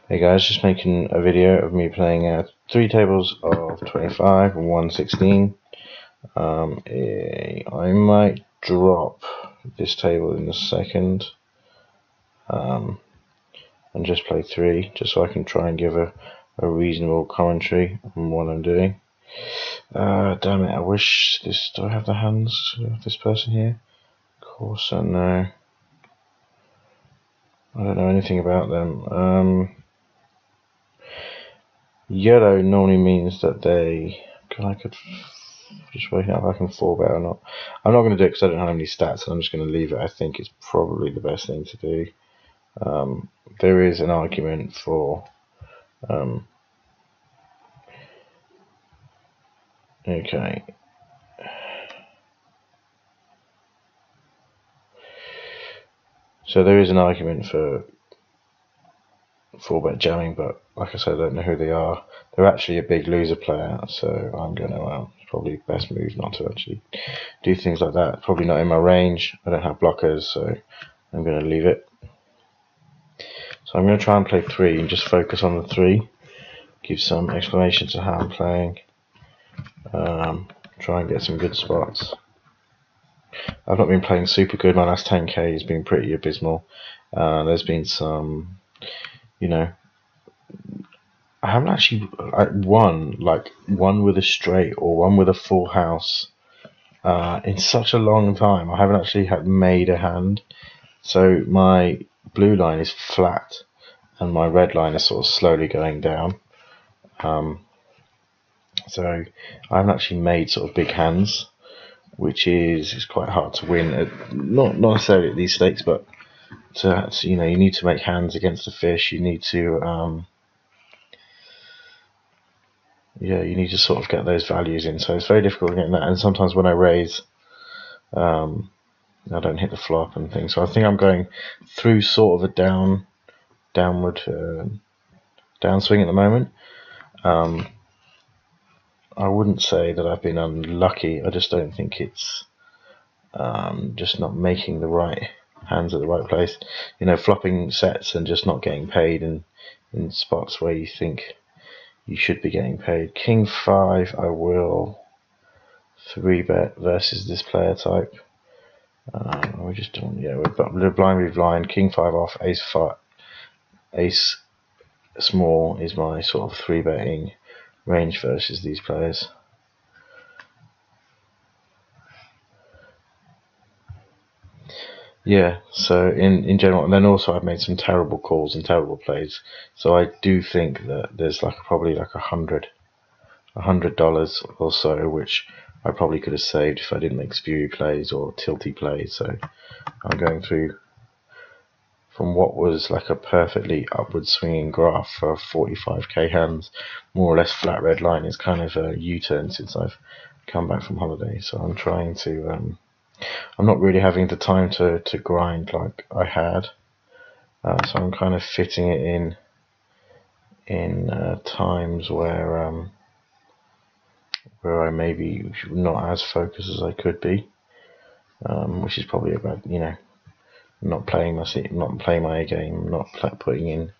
Hey guys, just making a video of me playing 3 tables of 25 and 116. I might drop this table in a second and just play 3, just so I can try and give a reasonable commentary on what I'm doing. Damn it, I wish this. Do I have the hands of this person here? Of course I know. I don't know anything about them. Yellow normally means that they. I could just working out if I can 4-bet or not. I'm not going to do it because I don't have any stats, and I'm just going to leave it. I think it's probably the best thing to do. There is an argument for. Okay. So there is an argument for 4-bet jamming, but like I said, I don't know who they are. They're actually a big loser player, so I'm going to probably best move not to actually do things like that. Probably not in my range. I don't have blockers, so I'm going to leave it. So I'm going to try and play 3 and just focus on the 3. Give some explanation to how I'm playing. Try and get some good spots. I've not been playing super good. My last 10k has been pretty abysmal. There's been some, I haven't actually won one with a straight or one with a full house in such a long time. I haven't actually made a hand. So my blue line is flat and my red line is sort of slowly going down. So I haven't actually made sort of big hands, which is quite hard to win. Not necessarily at these stakes, but you need to make hands against the fish. You need to you need to sort of get those values in. So it's very difficult getting that. And sometimes when I raise, I don't hit the flop and things. So I think I'm going through sort of a downward downswing at the moment. I wouldn't say that I've been unlucky. I just don't think it's just not making the right hands at the right place. Flopping sets and just not getting paid in spots where you think you should be getting paid. King 5, I will 3-bet versus this player type. We're just doing, we're blind. King 5 off, ace small is my sort of 3-betting range versus these players. Yeah, so in general, and then also I've made some terrible calls and terrible plays. So I do think that there's probably $100 or so, which I probably could have saved if I didn't make spewy plays or tilty plays. So I'm going through from what was like a perfectly upward swinging graph for 45k hands, more or less flat red line. Is kind of a U-turn since I've come back from holiday. So I'm trying to. I'm not really having the time to grind like I had, so I'm kind of fitting it in times where I may be not as focused as I could be, which is probably about not playing my A game, not putting in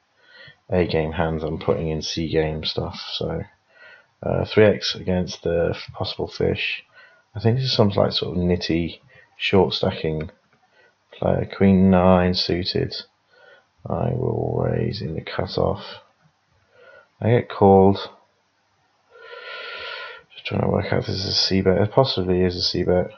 A game hands. I'm putting in C game stuff. So 3x against the possible fish. I think this is some sort of nitty short stacking player. Queen 9 suited. I will raise in the cutoff. I get called. Just trying to work out if this is a C-bet. It possibly is a C-bet.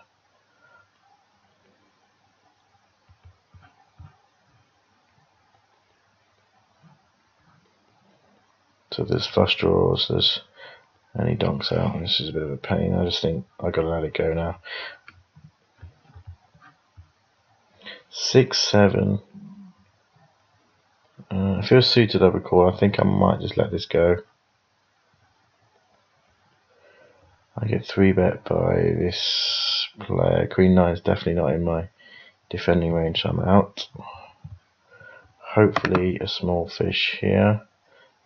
So there's flush draws, and he donks out. This is a bit of a pain. I just think I gotta let it go now. 6-7. If it was suited, I would call. I think I might just let this go. I get 3-bet by this player. Queen 9 is definitely not in my defending range, so I'm out. Hopefully a small fish here.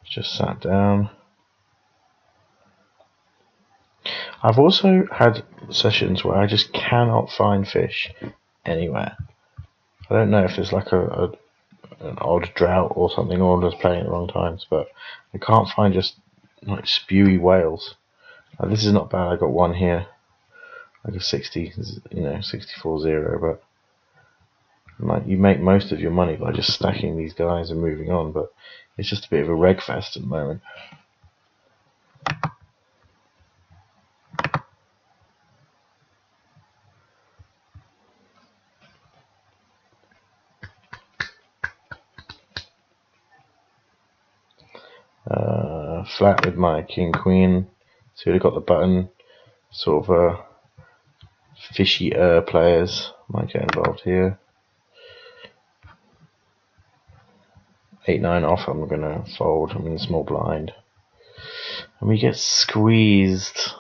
Just sat down. I've also had sessions where I just cannot find fish anywhere. I don't know if there's like a an odd drought or something, or just playing at the wrong times. But I can't find just like spewy whales. This is not bad. I got one here, like a 60, 64-0, but like you make most of your money by just stacking these guys and moving on. But it's just a bit of a reg fest at the moment. Flat with my king queen. So we've got the button. Sort of fishy players might get involved here. 8-9 off. I'm gonna fold. I'm in the small blind, and we get squeezed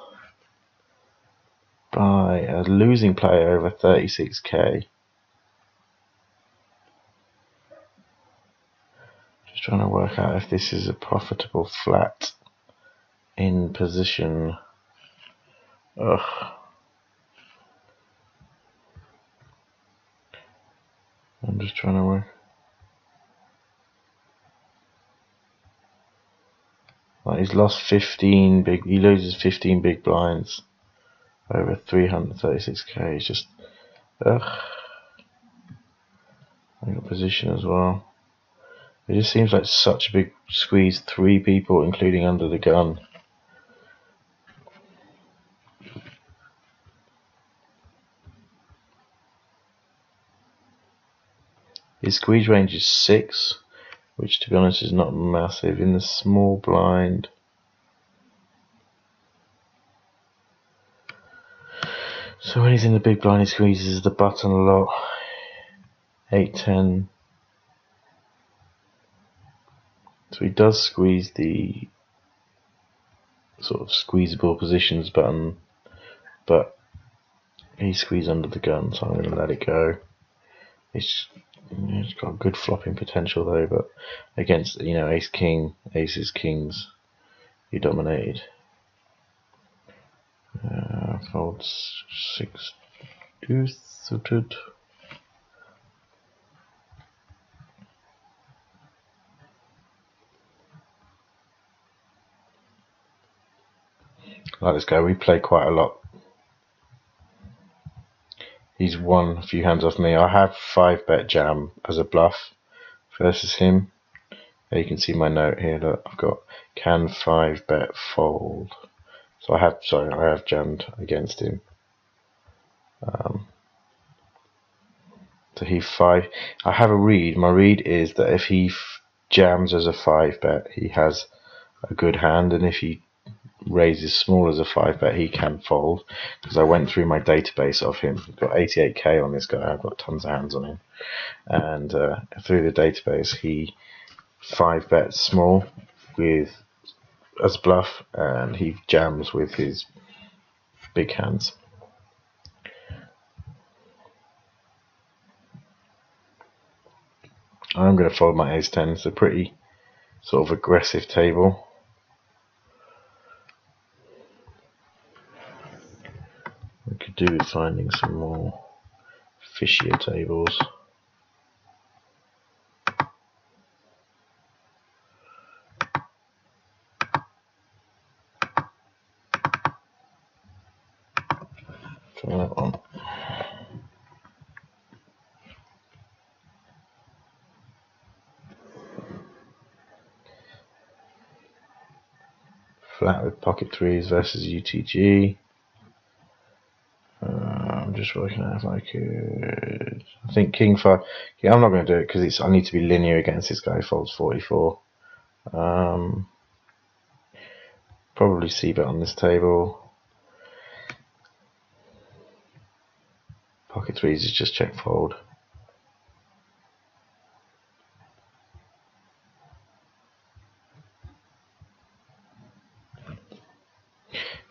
by a losing player over 36k. Just trying to work out if this is a profitable flat in position. Ugh. I'm just trying to work. Like he's lost 15 big. He loses 15 big blinds over 336k. It's just ugh. I got position as well. It just seems like such a big squeeze. 3 people, including under the gun. His squeeze range is 6, which to be honest is not massive. In the small blind, so when he's in the big blind, he squeezes the button a lot. 8-10. So he does squeeze the sort of squeezable positions button, but he squeezed under the gun, so I'm going to let it go. It's got good flopping potential though, but against ace king, aces, kings, he dominated. Folds 6 deuce suited. Like this guy, we play quite a lot. He's won a few hands off me. I have 5-bet jam as a bluff versus him. You can see my note here that I've got can 5-bet fold. So I have jammed against him. So he 5. I have a read. My read is that if he jams as a 5-bet, he has a good hand, and if he raises small as a 5-bet, he can fold. Because I went through my database of him. I've got 88k on this guy. I've got tons of hands on him, and through the database, he 5-bets small with as bluff, and he jams with his big hands. I'm going to fold my ace-10. It's a pretty sort of aggressive table. We could do with finding some more fishier tables. Try that one. Flat with pocket threes versus UTG. I'm just working out if I could. I think king 5. Yeah, I'm not going to do it because I need to be linear against this guy. He folds 44. Probably c-bet on this table. Pocket threes is just check fold.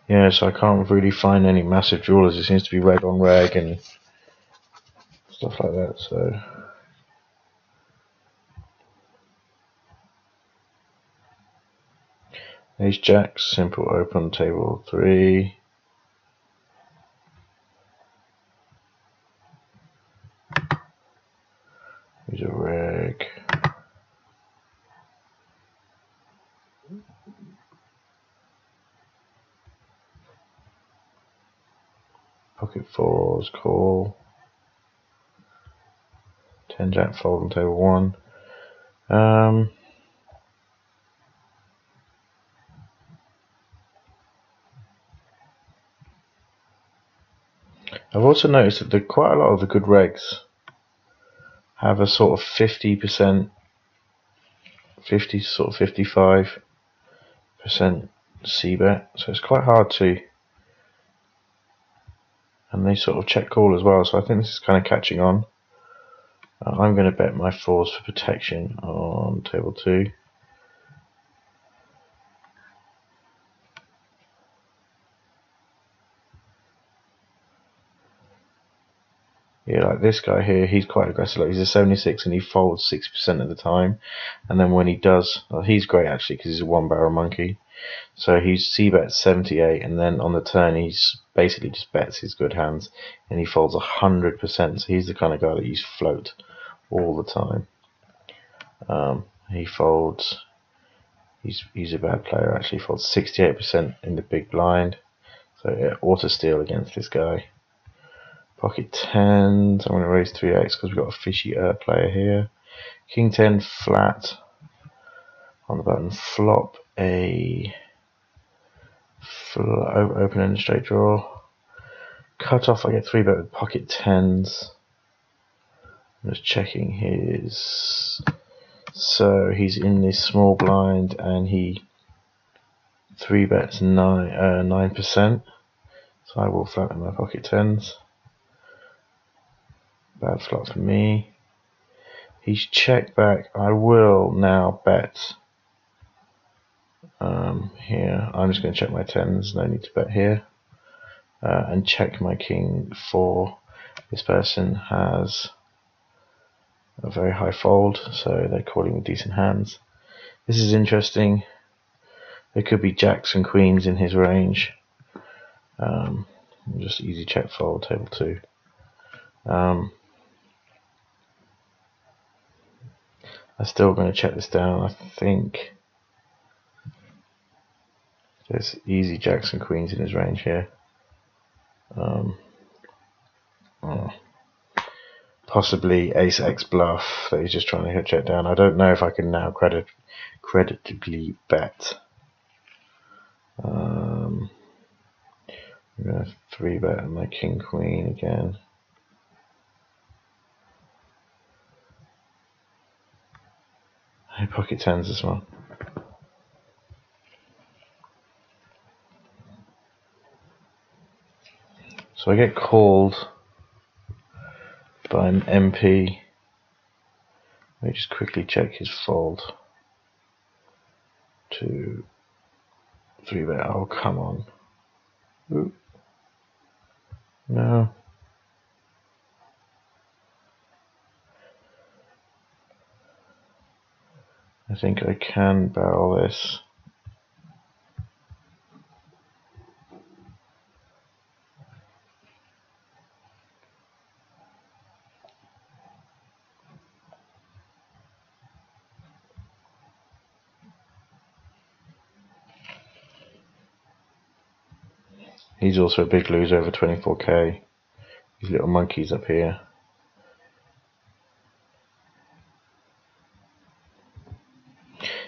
Yeah, so I can't really find any massive jewelers. It seems to be reg on reg and stuff like that. So ace jack, simple open, table 3. Here's a reg. Pocket fours, call. 10 jack fold on table 1. I've also noticed that quite a lot of the good regs have a sort of 50%, 50 sort of 55% C bet, so it's quite hard to. And they sort of check call as well, so I think this is kind of catching on. I'm going to bet my fours for protection on table 2. Yeah, like this guy here, he's quite aggressive. Like he's a 76 and he folds 6% of the time. And then when he does, well, he's great actually because he's a one barrel monkey. So he's c-bet 78, and then on the turn he's basically just bets his good hands, and he folds 100%. So he's the kind of guy that you float all the time. He folds. He's a bad player actually. He folds 68% in the big blind. So yeah, auto steal against this guy. Pocket 10s. I'm going to raise 3x because we've got a fishy player here. King 10 flat on the button. Flop a open end straight draw. Cut off. I get 3-bet with pocket 10s. I'm just checking his. So he's in this small blind and he 3-bets 9%. So I will flatten my pocket 10s. Bad flop for me. He's checked back. I will now bet here. I'm just going to check my 10s. No need to bet here. And check my king 4. This person has a very high fold, so they're calling with decent hands. This is interesting. There could be jacks and queens in his range. Just easy check fold, table 2. I'm still going to check this down. I think there's easy jacks and queens in his range here. Possibly ace-x bluff that he's just trying to hit check down. I don't know if I can now creditably bet. I'm going to 3-bet my king queen again. I pocket 10s this one. So I get called by an MP. Let me just quickly check his fold. 2, 3-bet. Oh, come on. Ooh. No. I think I can barrel this. He's also a big loser over 24k. These little monkeys up here.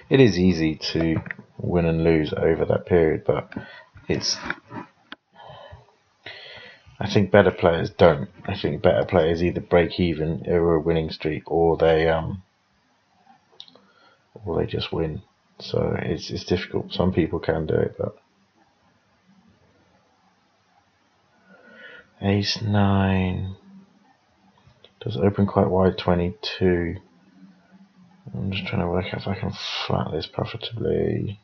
It is easy to win and lose over that period, but I think better players don't. I think better players either break even over a winning streak, or they just win. So it's difficult. Some people can do it, but ace 9 does open quite wide. 22. I'm just trying to work out if I can flat this profitably.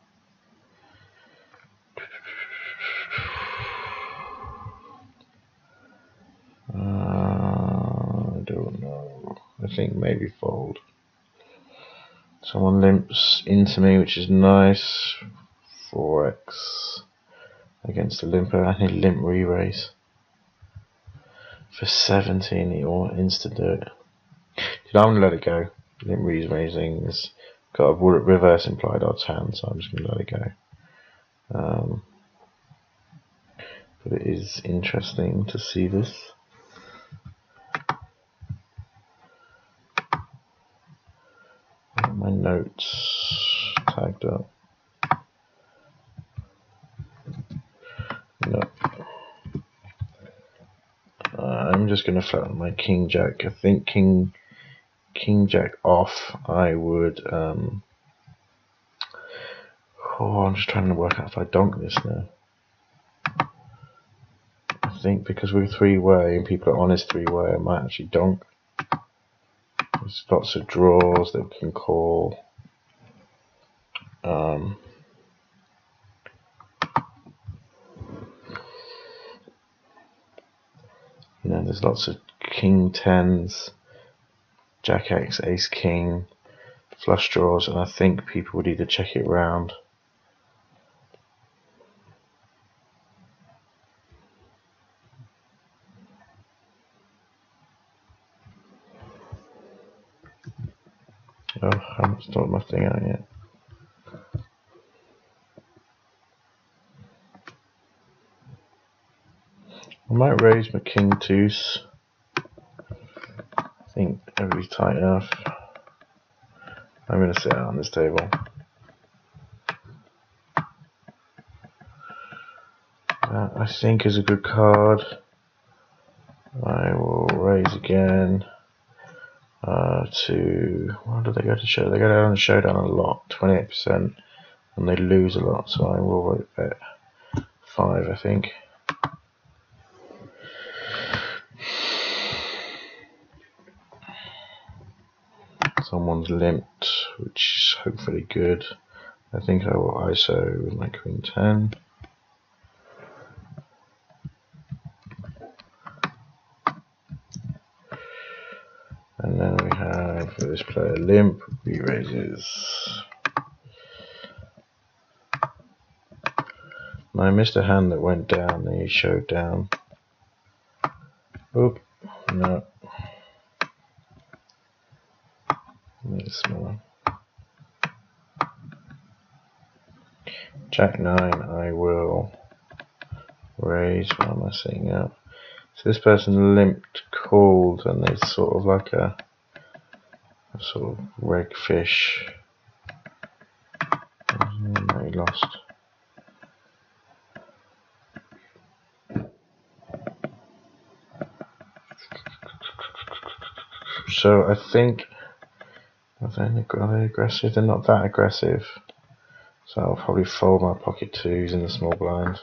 I don't know. I think maybe fold. Someone limps into me, which is nice. 4x against a limper. I need limp re-raise. For 17, he will instant do it. I'm going to let it go. Limp re-raising is got a reverse implied odds hand, so I'm just going to let it go. But it is interesting to see this. My notes tagged up. No. I'm just going to flatten my king jack. I think king jack off. I would. I'm just trying to work out if I donk this now. I think because we're three-way and people are on his three-way, I might actually donk. There's lots of draws that we can call. There's lots of king tens, jack X, ace king, flush draws, and I think people would either check it round. Oh, I haven't sorted my thing out yet. I might raise my king deuce. I think everybody's tight enough. I'm going to sit out on this table. That I think is a good card. I will raise again to, what do they go to show? They go down and showdown a lot, 28%, and they lose a lot, so I will bet 5, I think. Someone's limped, which is hopefully good. I think I will ISO with my queen 10. And then we have, for this player limp, he raises. And I missed a hand that went down, and he showed down. Oop, no. Make it smaller. Jack 9, I will raise. What am I setting up? So this person limped, called, and there's sort of like a sort of reg fish. No, he lost. So I think, are they aggressive? They're not that aggressive. So I'll probably fold my pocket twos in the small blind.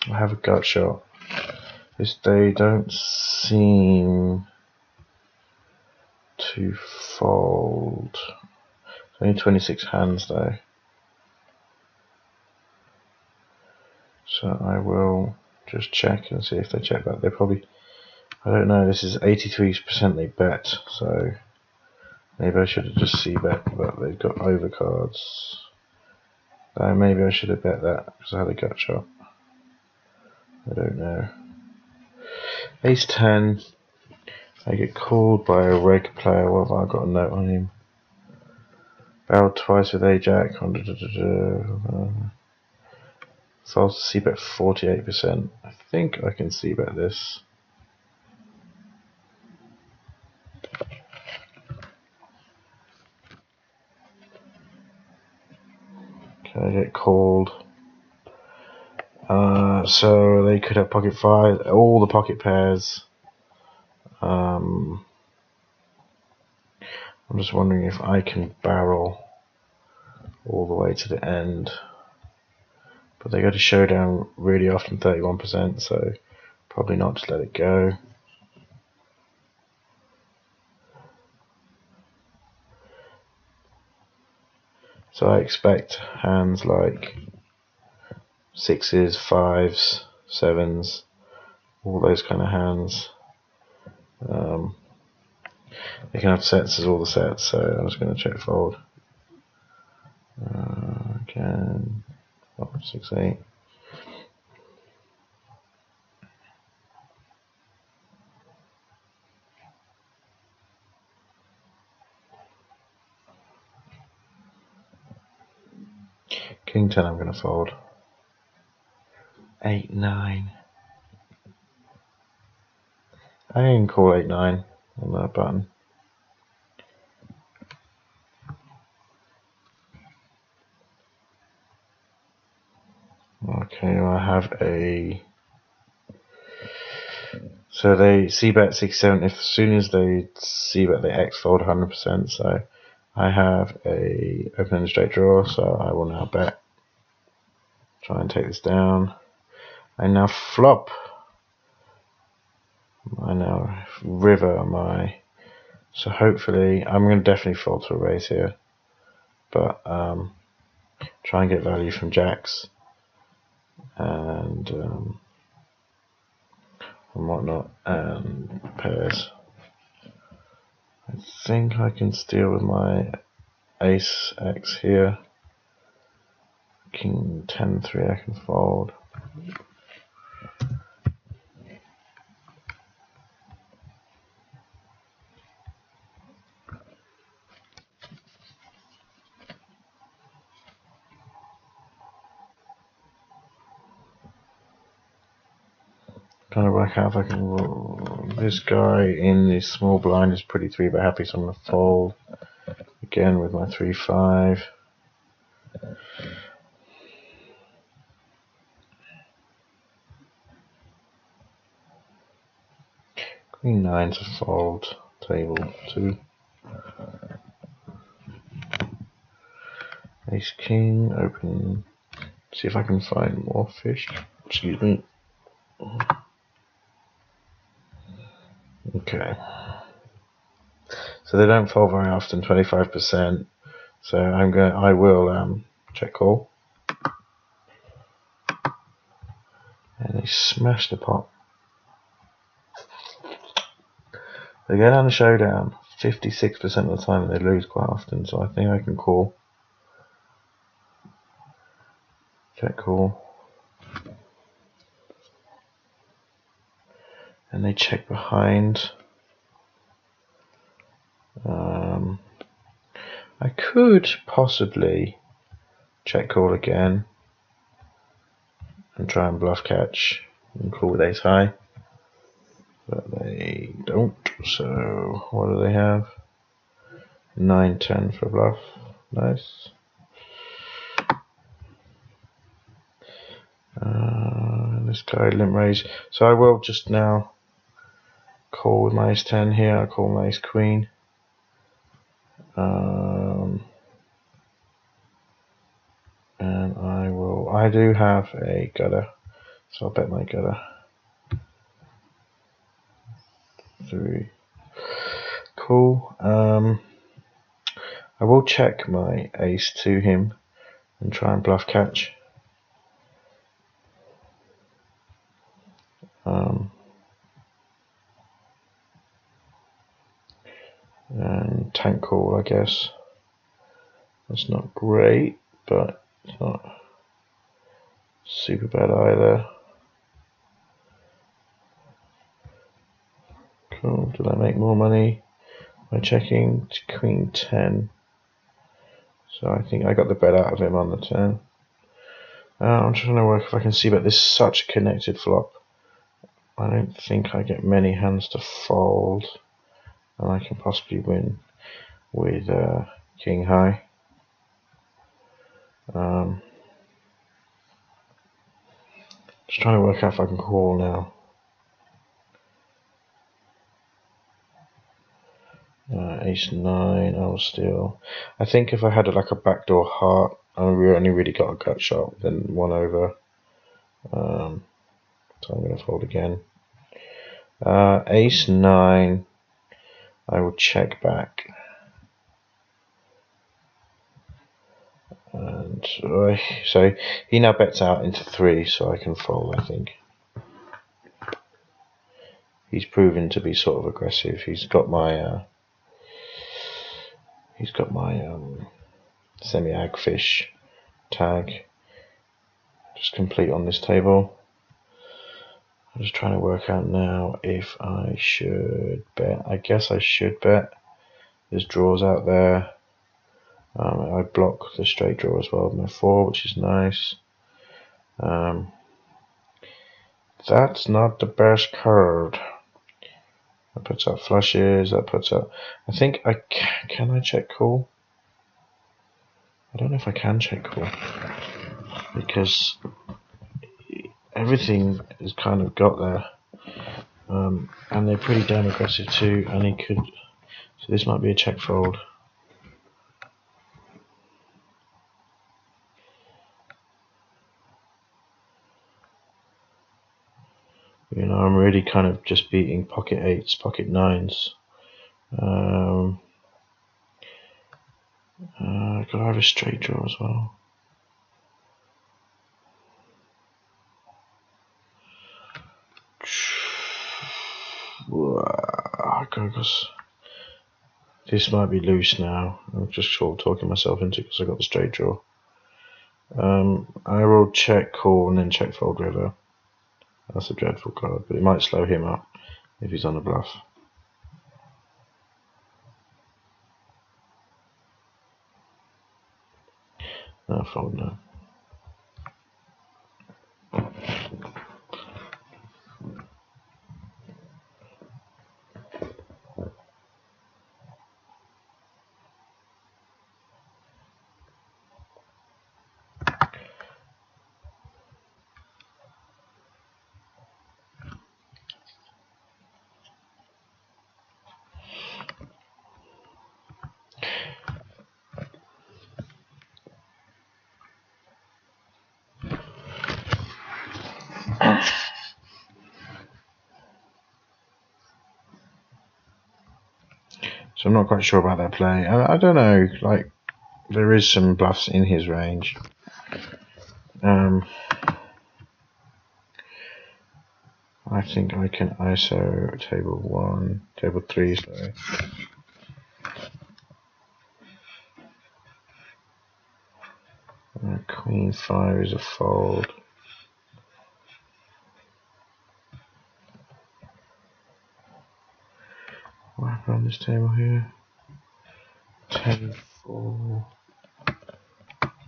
I have a gut shot. They don't seem to fold. It's only 26 hands though. So I will just check and see if they check that. They probably, I don't know, this is 83% they bet, so maybe I should have just c-bet, but they've got overcards. Maybe I should have bet that because I had a gut shot. I don't know. Ace 10. I get called by a reg player. What have I got a note on him? Barreled twice with Ajax. So I'll c-bet 48%. I think I can c-bet this. Can I get called? So they could have pocket 5, all the pocket pairs. I'm just wondering if I can barrel all the way to the end. But they go to showdown really often, 31%, so probably not, just let it go. So I expect hands like 6s, 5s, 7s, all those kind of hands. They can have sets as all the sets, so I'm just going to check fold. Again, 6, 8. King 10 I'm going to fold. 8, 9. I can call 8, 9 on that button. Okay, I have a... So they c-bet 6, 7. If as soon as they c-bet, they X fold 100%. So I have a open-ended straight draw, so I will now bet. Try and take this down. I now flop. I now river my... So hopefully, I'm going to definitely fold to a raise here. But try and get value from jacks. And whatnot. And pairs. I think I can steal with my ace X here. King 10, 3 I can fold. Trying to work out if I can roll. This guy in this small blind is pretty 3-bet happy, so I'm going to fold again with my 3-5. Queen 9 to fold, table 2. Ace King, open. See if I can find more fish. Excuse me. Okay. So they don't fold very often, 25%. So I will check call. And they smash the pot. They go down the showdown 56% of the time, and they lose quite often. So I think I can call. Check call. And they check behind. I could possibly check call again and try and bluff catch and call with ace high, but they don't. So what do they have? 9, 10 for bluff. Nice. This guy limp raise. So I will just now call with my ace 10 here. I'll call my ace queen. And I do have a gutter, so I'll bet my gutter. 3. Cool. I will check my ace to him and try and bluff catch. And tank call, I guess. That's not great, but it's not super bad either. Cool. Did I make more money by checking to queen 10? So I think I got the bet out of him on the turn. I'm trying to work if I can see, but this is such a connected flop. I don't think I get many hands to fold, and I can possibly win with king high. Just trying to work out if I can call now. Ace 9, I will steal. I think if I had like a backdoor heart, and we only really got a gut shot, then 1 over. So I'm going to fold again. Ace 9, I will check back. And so he now bets out into 3, so I can fold, I think. He's proven to be sort of aggressive. He's got my semi-ag fish tag just complete on this table. I'm just trying to work out now if I should bet. I guess I should bet. There's draws out there. I block the straight draw as well with my 4, which is nice. That's not the best card. That puts out flushes, that puts out... I think I can I check call? I don't know if I can check call. Because everything is kind of got there. And they're pretty damn aggressive too, and he could... So this might be a check fold. You know, I'm really kind of just beating pocket 8s, pocket 9s. Could I have a straight draw as well? Because this might be loose now. I'm just sort of talking myself into it because I got the straight draw. I will check call and then check fold river. That's a dreadful card, but it might slow him up if he's on a bluff. No, fold no. So I'm not quite sure about that play. I don't know, like, there is some bluffs in his range. I think I can ISO table 3, sorry. Queen 5 is a fold. What happened on this table here? 10 4.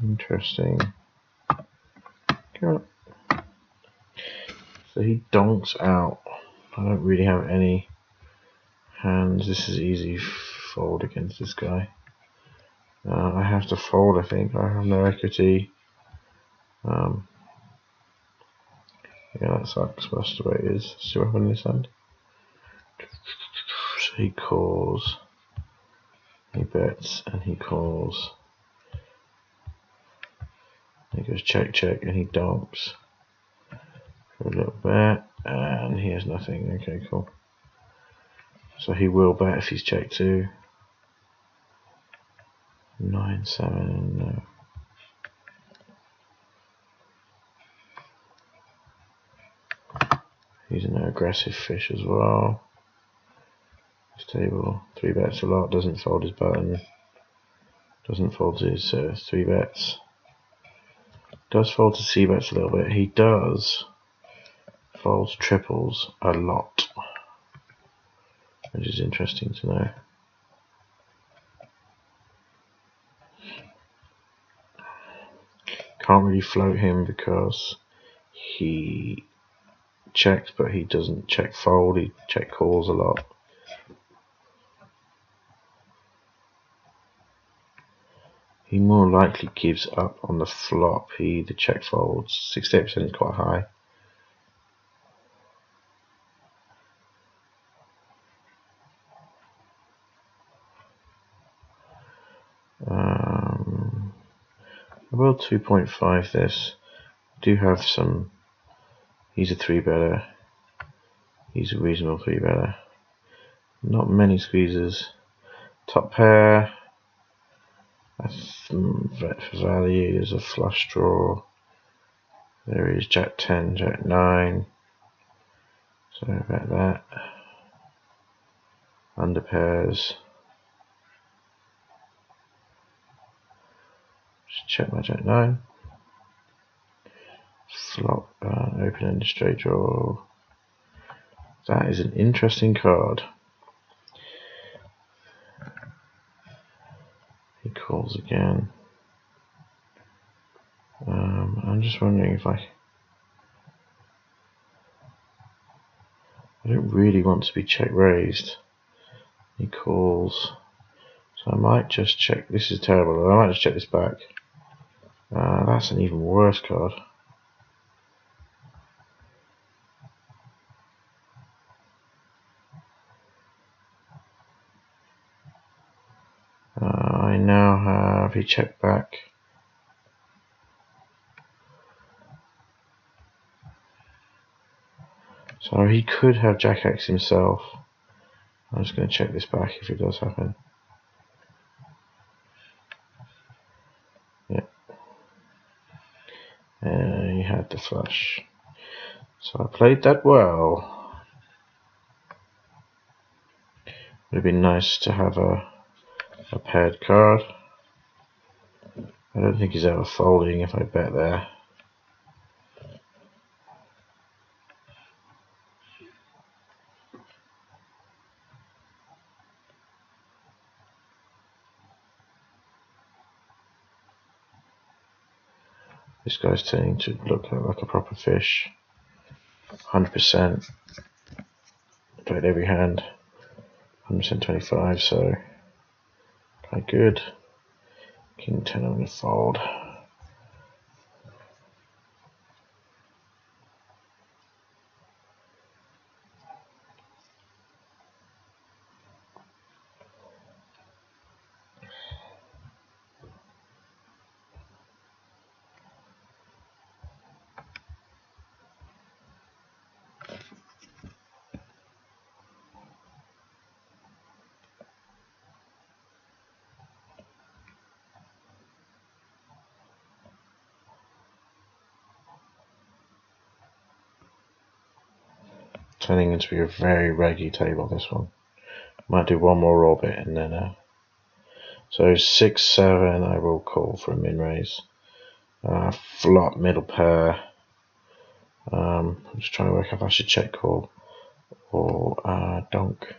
Interesting. Come on. So he donks out. I don't really have any hands. This is easy fold against this guy. I have to fold, I think. I have no equity. Yeah, that sucks. That's the way it is. See what happened in this hand? So he calls. He bets and he calls. He goes check, check, and he dumps for a little bit, and he has nothing. Okay, cool. So he will bet if he's checked too. 9 7. No. He's an aggressive fish as well. This table 3 bets a lot. Doesn't fold his button. Doesn't fold his 3 bets. Does fold to C bets a little bit. He does folds triples a lot, which is interesting to know. Can't really float him because he checks, but he doesn't check fold. He check calls a lot. He more likely gives up on the flop. He either check folds. 68% is quite high. I will 2.5 this. I do have some. He's a 3-better. He's a reasonable 3-better. Not many squeezes. Top pair. Value is a flush draw. There is Jack 10, Jack 9. Sorry about that. Under pairs. Just check my Jack 9. Flop, open-ended straight draw. That is an interesting card. He calls again. I'm just wondering if I don't really want to be check raised. He calls. So I might just check. This is terrible. I might just check this back. That's an even worse card. I now have he checked back. So he could have Jack X himself. I'm just going to check this back if it does happen. Yeah. And he had the flush. So I played that well. Would have been nice to have a paired card. I don't think he's ever folding if I bet there. This guy's turning to look like a proper fish. 100%. Played every hand. 100% 25, so quite good. King 10 I'm going to fold. Turning into a very reggy table, this one. Might do one more orbit and then so 6-7 I will call for a min raise. Flop middle pair. I'm just trying to work out if I should check call or donk.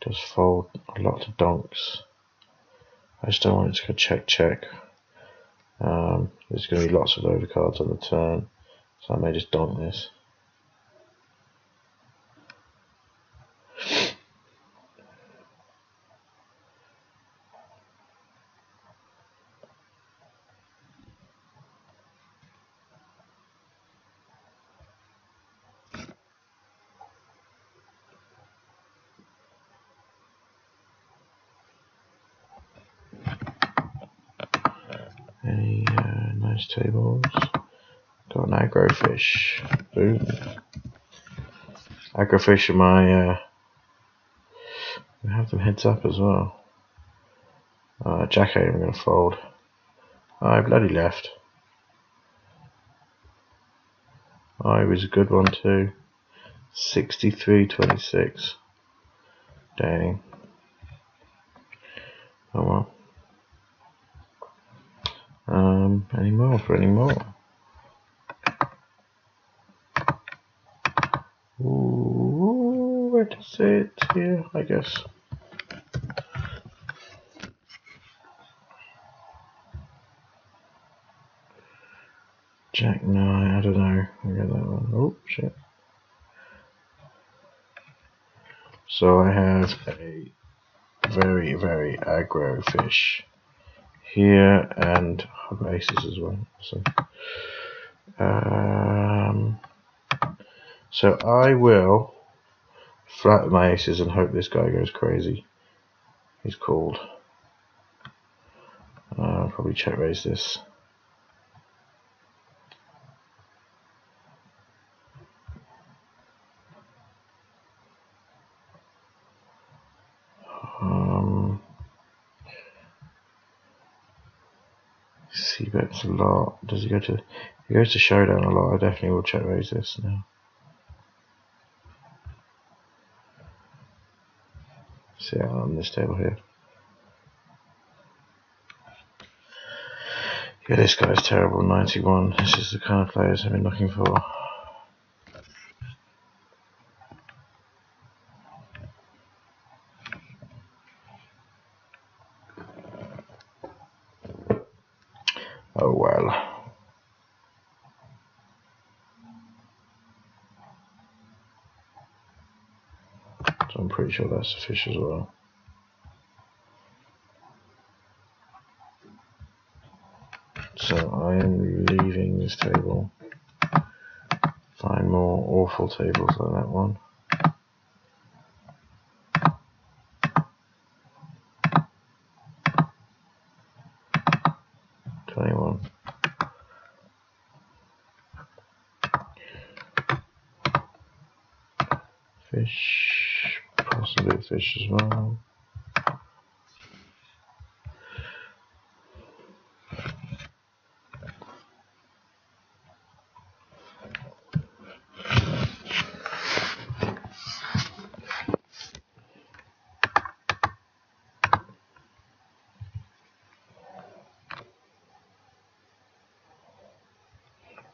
Just fold a lot of donks. I just don't want it to go check. There's going to be lots of overcards on the turn, so I may just donk this. Any nice tables? Got an aggro fish. Boom. Aggro fish are my. I have them heads up as well. Jack 8 I'm going to fold. I bloody left. I was a good one too. 63-26. Dang. Oh well. Any more for any more? Ooh, where does it? Here, I guess. Jack 9, I don't know. I get that one. Oh, shit. So I have a very, very aggro fish here, and I've got aces as well. So I will flatten my aces and hope this guy goes crazy. He's called. I'll probably check raise this. He bets a lot. Does he go to? He goes to showdown a lot. I definitely will check raise this now. See out on this table here. Yeah, this guy's terrible. 91. This is the kind of players I've been looking for. Oh well. So I'm pretty sure that's a fish as well. So I am leaving this table. Find more awful tables than that one. Fish, possibly a fish as well.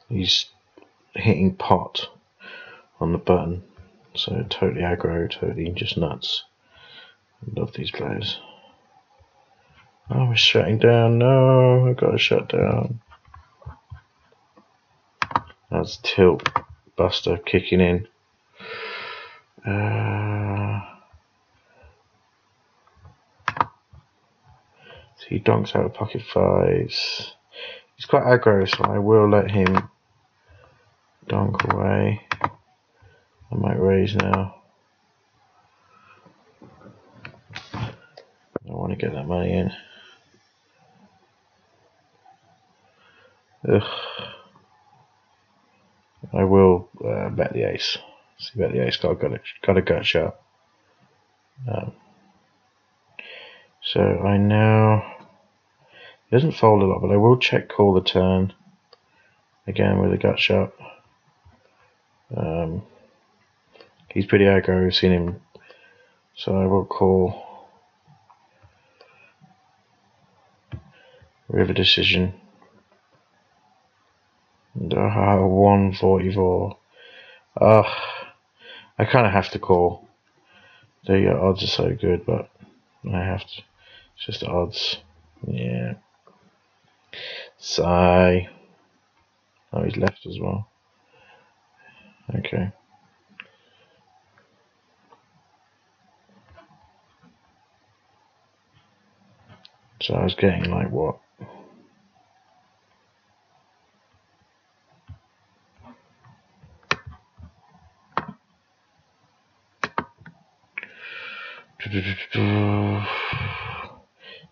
He's hitting pot on the button, so totally aggro, totally just nuts. I love these players. Oh, we're shutting down. No, I've got to shut down. That's tilt buster kicking in. So he donks out of pocket fives. He's quite aggro, so I will let him donk away. I might raise now. I want to get that money in. Ugh. I will bet the ace. See, bet the ace. Got a gut shot. So I now. He doesn't fold a lot, but I will check call the turn again with a gut shot. He's pretty aggro. I've seen him, so I will call. River decision. And 144. Ugh. I kind of have to call. The odds are so good, but I have to. It's just the odds. Yeah. Sigh. Oh, he's left as well. Okay. So I was getting like what?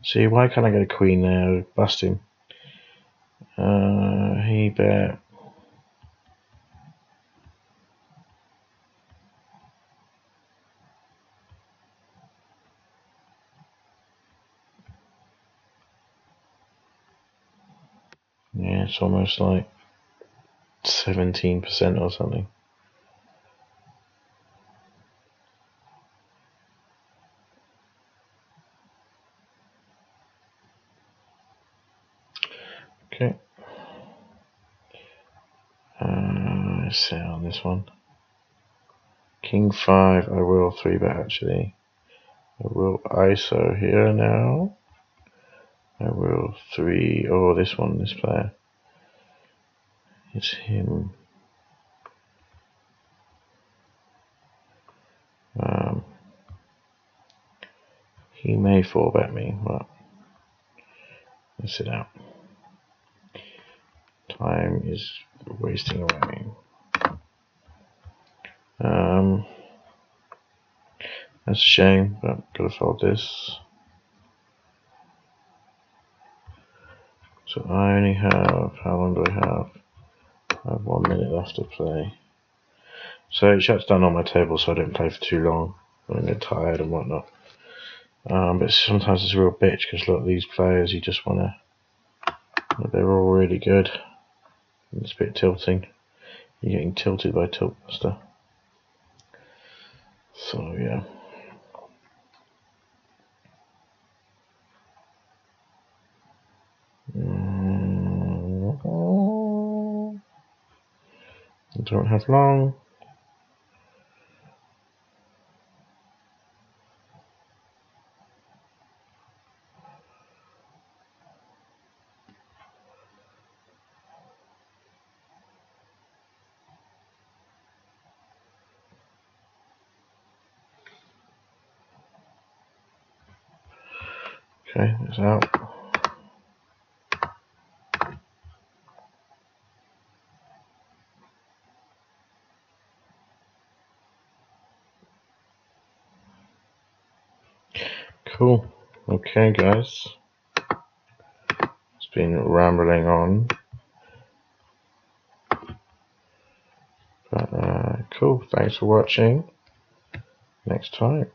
See, why can't I get a queen there? Bust him. He bet. Yeah, it's almost like 17% or something. Okay. Let's sit on this one. King 5, I will 3-bet actually. I will ISO here now. I will 3, oh this one, this player. It's him. He may 4-bet me, but let's sit out. Time is wasting away. That's a shame, but gotta fold this. So I only have, how long do I have? I have 1 minute left to play. So it shuts down on my table so I don't play for too long. I don't get tired and whatnot. But sometimes it's a real bitch because look, these players, you just wanna, they're all really good. It's a bit tilting. You're getting tilted by tilt buster. So yeah. I don't have long. Okay, it's out. Cool. Okay, guys. It's been rambling on. But cool. Thanks for watching. Next time.